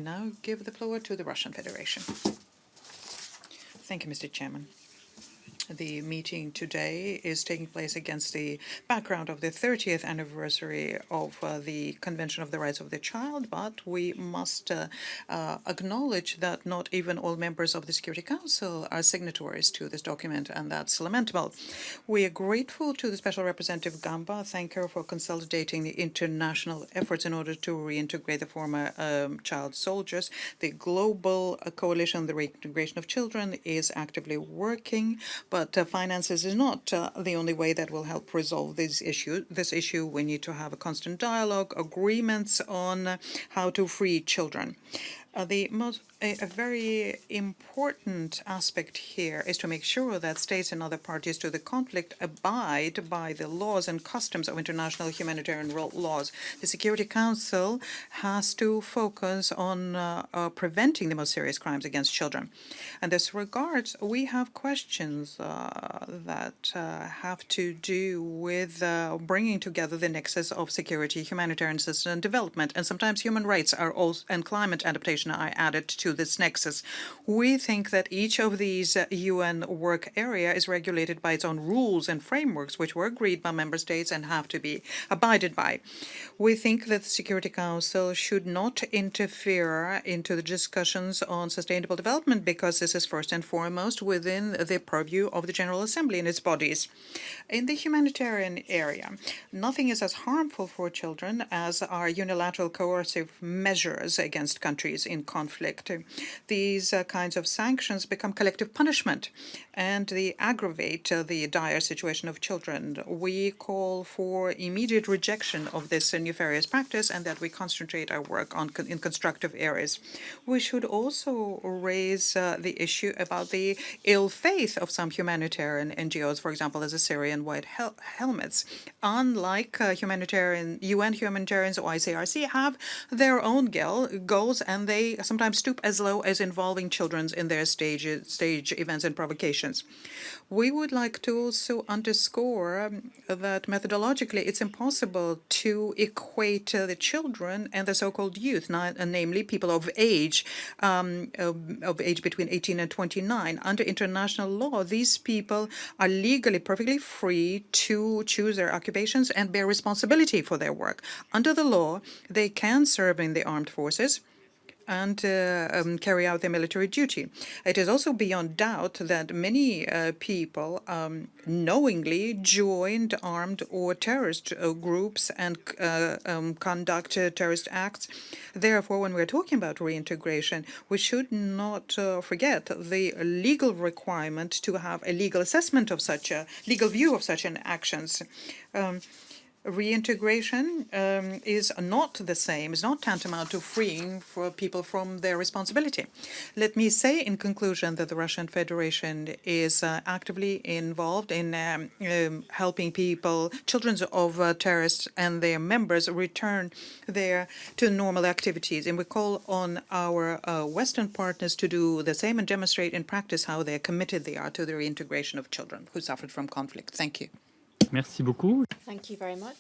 now give the floor to the Russian Federation. Thank you, Mr. Chairman. The meeting today is taking place against the background of the 30th anniversary of the Convention of the Rights of the Child, but we must acknowledge that not even all members of the Security Council are signatories to this document, and that's lamentable. We are grateful to the Special Representative Gamba. Thank her for consolidating the international efforts in order to reintegrate the former child soldiers. The Global Coalition on the Reintegration of Children is actively working, but finances is not the only way that will help resolve this issue. We need to have a constant dialogue, agreements on how to free children. A very important aspect here is to make sure that states and other parties to the conflict abide by the laws and customs of international humanitarian laws. The Security Council has to focus on preventing the most serious crimes against children. In this regard, we have questions that have to do with bringing together the nexus of security, humanitarian assistance, and development, and sometimes human rights are also, and climate adaptation are added to this nexus. We think that each of these UN work area is regulated by its own rules and frameworks, which were agreed by member states and have to be abided by. We think that the Security Council should not interfere into the discussions on sustainable development, because this is first and foremost within the purview of the General Assembly and its bodies. In the humanitarian area, nothing is as harmful for children as our unilateral coercive measures against countries in conflict. These kinds of sanctions become collective punishment, and they aggravate the dire situation of children. We call for immediate rejection of this nefarious practice, and that we concentrate our work on in constructive areas. We should also raise the issue about the ill faith of some humanitarian NGOs, for example, as the Syrian White Helmets. Unlike UN humanitarians or ICRC have their own goals, and they sometimes stoop as low as involving children in their stage events and provocations. We would like to also underscore that methodologically it's impossible to equate the children and the so-called youth, namely people of age between 18 and 29. Under international law, these people are legally perfectly free to choose their occupations and bear responsibility for their work. Under the law, they can serve in the armed forces and carry out their military duty. It is also beyond doubt that many people knowingly joined armed or terrorist groups and conduct terrorist acts. Therefore, when we're talking about reintegration, we should not forget the legal requirement to have a legal assessment of such a legal view of such an actions. Reintegration is not the same, is not tantamount to freeing for people from their responsibility. Let me say in conclusion that the Russian Federation is actively involved in helping people, children of terrorists and their members, return to normal activities. And we call on our Western partners to do the same and demonstrate in practice how committed they are to the reintegration of children who suffered from conflict. Thank you. Merci beaucoup. Thank you very much.